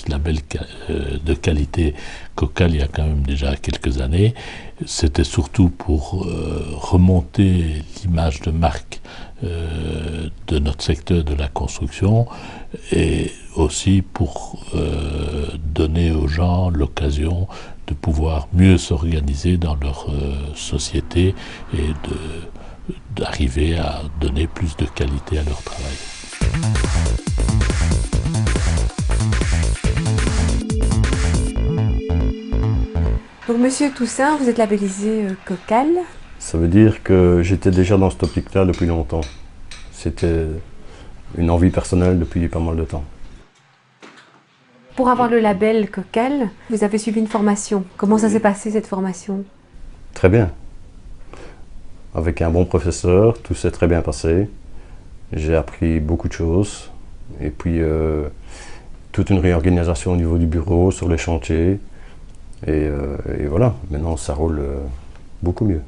label de qualité Cocal il y a quand même déjà quelques années. C'était surtout pour remonter l'image de marque de notre secteur de la construction et aussi pour donner aux gens l'occasion de pouvoir mieux s'organiser dans leur société et d'arriver à donner plus de qualité à leur travail. Donc Monsieur Toussaint, vous êtes labellisé Cocal. Ça veut dire que j'étais déjà dans ce topic-là depuis longtemps. C'était une envie personnelle depuis pas mal de temps. Pour avoir le label Cocal, vous avez suivi une formation. Comment ça s'est passé cette formation? Très bien. Avec un bon professeur, tout s'est très bien passé. J'ai appris beaucoup de choses. Et puis toute une réorganisation au niveau du bureau, sur les chantiers. Et voilà, maintenant ça roule beaucoup mieux.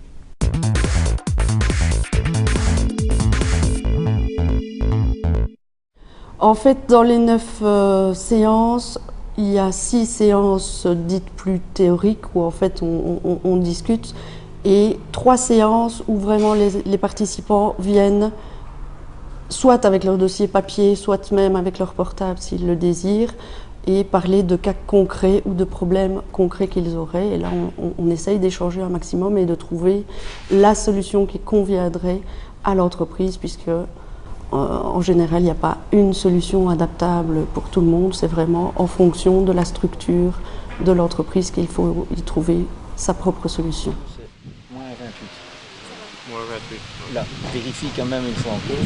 En fait, dans les 9 séances, il y a 6 séances dites plus théoriques où en fait on discute et 3 séances où vraiment les participants viennent soit avec leur dossier papier, soit même avec leur portable s'ils le désirent et parler de cas concrets ou de problèmes concrets qu'ils auraient. Et là, on essaye d'échanger un maximum et de trouver la solution qui conviendrait à l'entreprise puisque en général, il n'y a pas une solution adaptable pour tout le monde. C'est vraiment en fonction de la structure de l'entreprise qu'il faut y trouver sa propre solution. C'est moins 28. Moins 28. Là, vérifie quand même une fois encore.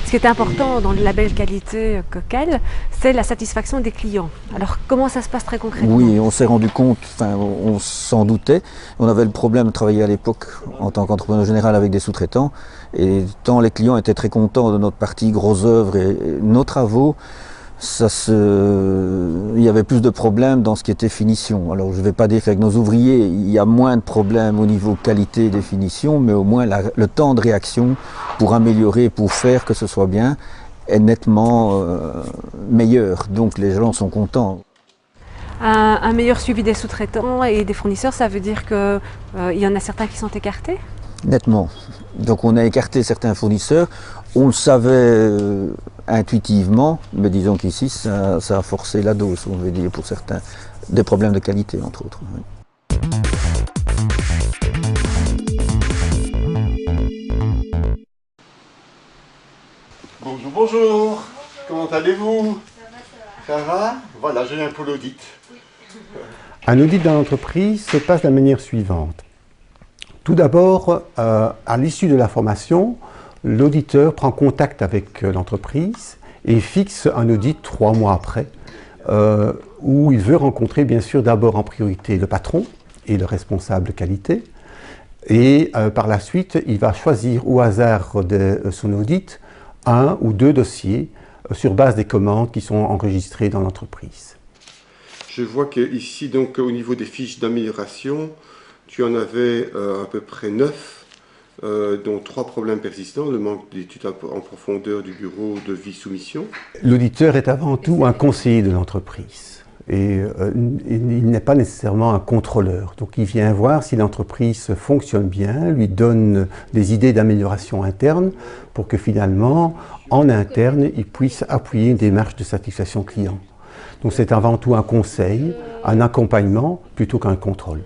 Ce qui est important dans le label qualité Cocal, c'est la satisfaction des clients. Alors comment ça se passe très concrètement? Oui, on s'est rendu compte, enfin on s'en doutait. On avait le problème de travailler à l'époque en tant qu'entrepreneur général avec des sous-traitants. Et tant les clients étaient très contents de notre partie gros œuvres et nos travaux, il y avait plus de problèmes dans ce qui était finition. Alors je ne vais pas dire qu'avec nos ouvriers, il y a moins de problèmes au niveau qualité et définition, mais au moins le temps de réaction pour améliorer, pour faire que ce soit bien, est nettement meilleur. Donc les gens sont contents. Un meilleur suivi des sous-traitants et des fournisseurs, ça veut dire qu'il y en a certains qui sont écartés? Nettement. Donc on a écarté certains fournisseurs, on le savait intuitivement, mais disons qu'ici ça a forcé la dose, on veut dire, pour certains, des problèmes de qualité entre autres. Oui. Bonjour, bonjour. Comment allez-vous? Ça va? Voilà, je viens pour l'audit. Un audit dans l'entreprise se passe de la manière suivante. Tout d'abord, à l'issue de la formation, l'auditeur prend contact avec l'entreprise et fixe un audit 3 mois après, où il veut rencontrer bien sûr d'abord en priorité le patron et le responsable qualité. Et par la suite, il va choisir au hasard de son audit 1 ou 2 dossiers sur base des commandes qui sont enregistrées dans l'entreprise. Je vois qu'ici, donc, au niveau des fiches d'amélioration, tu en avais à peu près 9, dont 3 problèmes persistants, le manque d'études en profondeur du bureau de vie soumission. L'auditeur est avant tout un conseiller de l'entreprise et il n'est pas nécessairement un contrôleur. Donc il vient voir si l'entreprise fonctionne bien, lui donne des idées d'amélioration interne pour que finalement, en interne, il puisse appuyer une démarche de satisfaction client. Donc c'est avant tout un conseil, un accompagnement plutôt qu'un contrôle.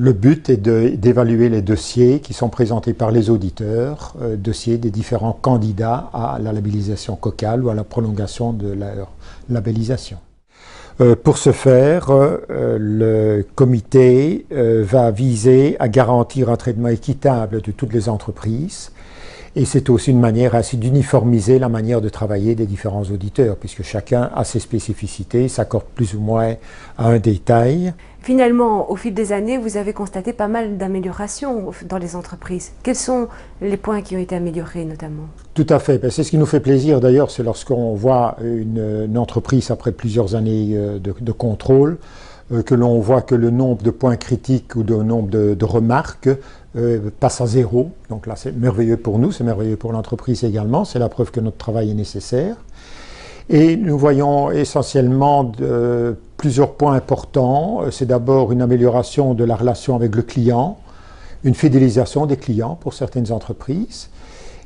Le but est d'évaluer les dossiers qui sont présentés par les auditeurs, dossiers des différents candidats à la labellisation Cocal ou à la prolongation de leur labellisation. Pour ce faire, le comité va viser à garantir un traitement équitable de toutes les entreprises. Et c'est aussi une manière ainsi d'uniformiser la manière de travailler des différents auditeurs, puisque chacun a ses spécificités, s'accorde plus ou moins à un détail. Finalement, au fil des années, vous avez constaté pas mal d'améliorations dans les entreprises. Quels sont les points qui ont été améliorés notamment? Tout à fait. C'est ce qui nous fait plaisir d'ailleurs, c'est lorsqu'on voit une entreprise après plusieurs années de contrôle, que l'on voit que le nombre de points critiques ou le nombre de remarques passe à 0. Donc là, c'est merveilleux pour nous, c'est merveilleux pour l'entreprise également. C'est la preuve que notre travail est nécessaire. Et nous voyons essentiellement plusieurs points importants. C'est d'abord une amélioration de la relation avec le client, une fidélisation des clients pour certaines entreprises,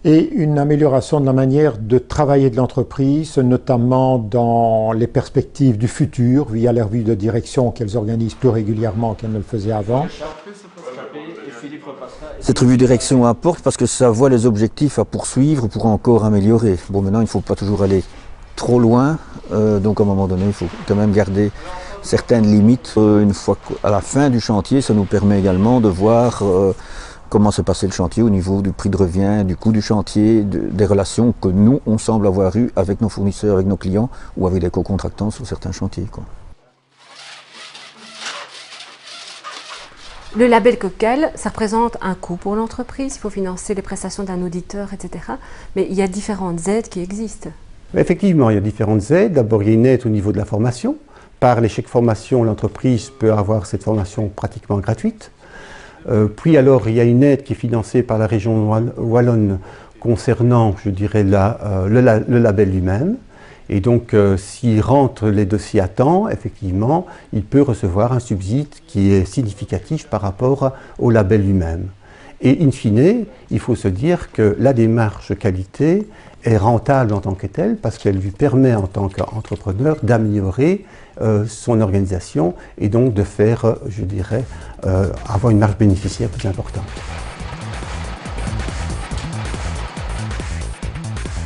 et une amélioration de la manière de travailler de l'entreprise, notamment dans les perspectives du futur, via les revues de direction qu'elles organisent plus régulièrement qu'elles ne le faisaient avant. Cette revue de direction apporte parce que ça voit les objectifs à poursuivre pour encore améliorer. Bon, maintenant, il ne faut pas toujours aller trop loin, donc à un moment donné, il faut quand même garder certaines limites. Une fois à la fin du chantier, ça nous permet également de voir comment s'est passé le chantier au niveau du prix de revient, du coût du chantier, des relations que nous, on semble avoir eues avec nos fournisseurs, avec nos clients ou avec les co-contractants sur certains chantiers, quoi. Le label Cocal, ça représente un coût pour l'entreprise, il faut financer les prestations d'un auditeur, etc. Mais il y a différentes aides qui existent. Effectivement, il y a différentes aides. D'abord, il y a une aide au niveau de la formation. Par les chèques formation, l'entreprise peut avoir cette formation pratiquement gratuite. Puis alors, il y a une aide qui est financée par la région wallonne concernant, je dirais, le label lui-même. Et donc, s'il rentre les dossiers à temps, effectivement, il peut recevoir un subside qui est significatif par rapport au label lui-même. Et in fine, il faut se dire que la démarche qualité est rentable en tant que telle parce qu'elle lui permet en tant qu'entrepreneur d'améliorer son organisation et donc de faire, je dirais, avoir une marge bénéficiaire plus importante.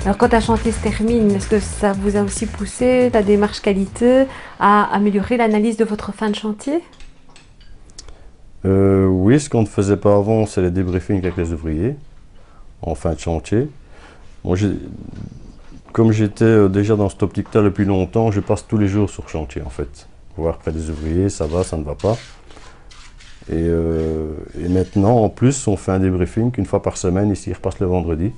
Alors quand un chantier se termine, est-ce que ça vous a aussi poussé, la démarche qualité, à améliorer l'analyse de votre fin de chantier? Oui, ce qu'on ne faisait pas avant, c'est les débriefings avec les ouvriers en fin de chantier. Moi, comme j'étais déjà dans cette optique-là depuis longtemps, je passe tous les jours sur chantier en fait. Voir près des ouvriers, ça va, ça ne va pas. Et maintenant, en plus, on fait un débriefing une fois par semaine, ici, il repasse le vendredi.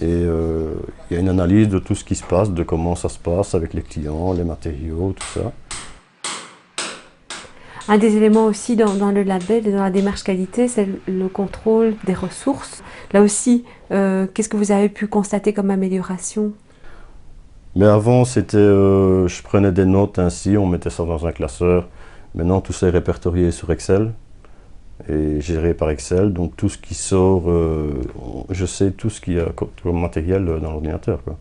Et il y a une analyse de tout ce qui se passe, de comment ça se passe avec les clients, les matériaux, tout ça. Un des éléments aussi dans le label et dans la démarche qualité, c'est le contrôle des ressources. Là aussi, qu'est-ce que vous avez pu constater comme amélioration? Mais avant, c'était, je prenais des notes ainsi, on mettait ça dans un classeur. Maintenant, tout ça est répertorié sur Excel et géré par Excel. Donc tout ce qui sort, je sais tout ce qu'il y a comme matériel dans l'ordinateur, quoi.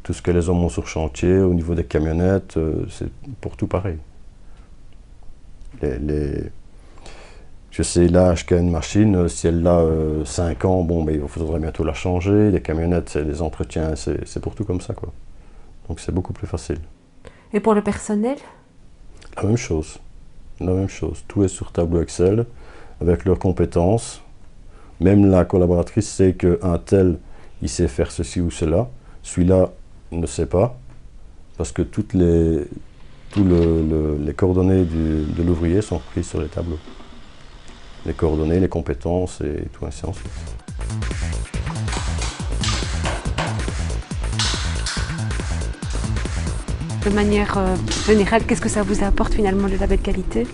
Tout ce que les hommes ont sur chantier, au niveau des camionnettes, c'est pour tout pareil. Je sais l'âge qu'a une machine, si elle a 5 ans, bon, mais il faudrait bientôt la changer. Les camionnettes, c'est des entretiens, c'est pour tout comme ça, quoi. Donc c'est beaucoup plus facile. Et pour le personnel? La même chose. La même chose. Tout est sur tableau Excel, avec leurs compétences. Même la collaboratrice sait qu'un tel, il sait faire ceci ou cela. Celui-là ne sait pas, parce que toutes les coordonnées de l'ouvrier sont prises sur les tableaux. Les coordonnées, les compétences et tout ainsi de suite. De manière générale, qu'est-ce que ça vous apporte finalement le label qualité?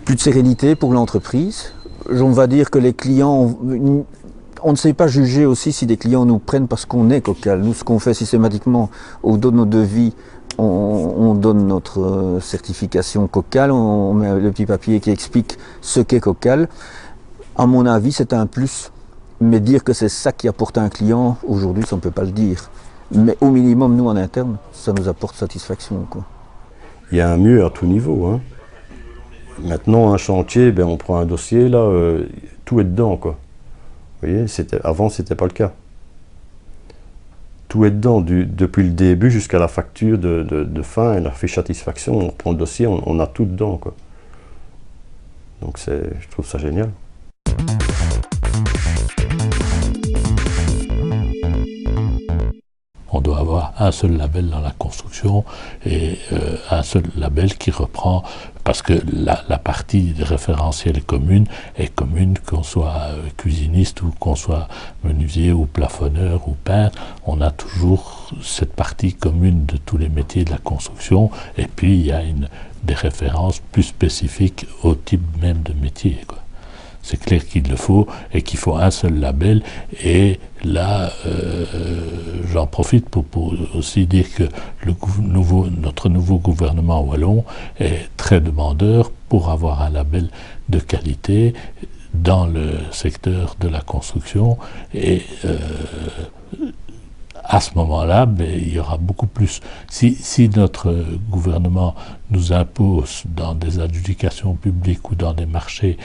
Plus de sérénité pour l'entreprise. On va dire que les clients, on ne sait pas juger aussi si des clients nous prennent parce qu'on est Cocal. Nous, ce qu'on fait systématiquement au dos de nos devis, on donne notre certification Cocal, on met le petit papier qui explique ce qu'est Cocal. À mon avis, c'est un plus. Mais dire que c'est ça qui apporte à un client, aujourd'hui, ça on ne peut pas le dire. Mais au minimum, nous, en interne, ça nous apporte satisfaction, quoi. Il y a un mieux à tout niveau, hein. Maintenant, un chantier, ben, on prend un dossier, là, tout est dedans, quoi. Vous voyez, avant, ce n'était pas le cas. Tout est dedans, depuis le début jusqu'à la facture de fin et la fiche satisfaction. On prend le dossier, on a tout dedans, quoi. Donc, je trouve ça génial. On doit avoir un seul label dans la construction et un seul label qui reprend, parce que la partie référentielle commune est commune, qu'on soit cuisiniste ou qu'on soit menuisier ou plafonneur ou peintre, on a toujours cette partie commune de tous les métiers de la construction, et puis il y a des références plus spécifiques au type même de métier, quoi. C'est clair qu'il le faut et qu'il faut un seul label. Et là, j'en profite pour aussi dire que notre nouveau gouvernement wallon est très demandeur pour avoir un label de qualité dans le secteur de la construction. Et à ce moment-là, il y aura beaucoup plus. Si notre gouvernement nous impose dans des adjudications publiques ou dans des marchés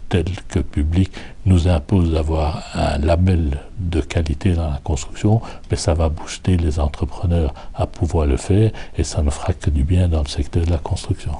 tels que publics, nous impose d'avoir un label de qualité dans la construction, mais ça va booster les entrepreneurs à pouvoir le faire et ça ne fera que du bien dans le secteur de la construction.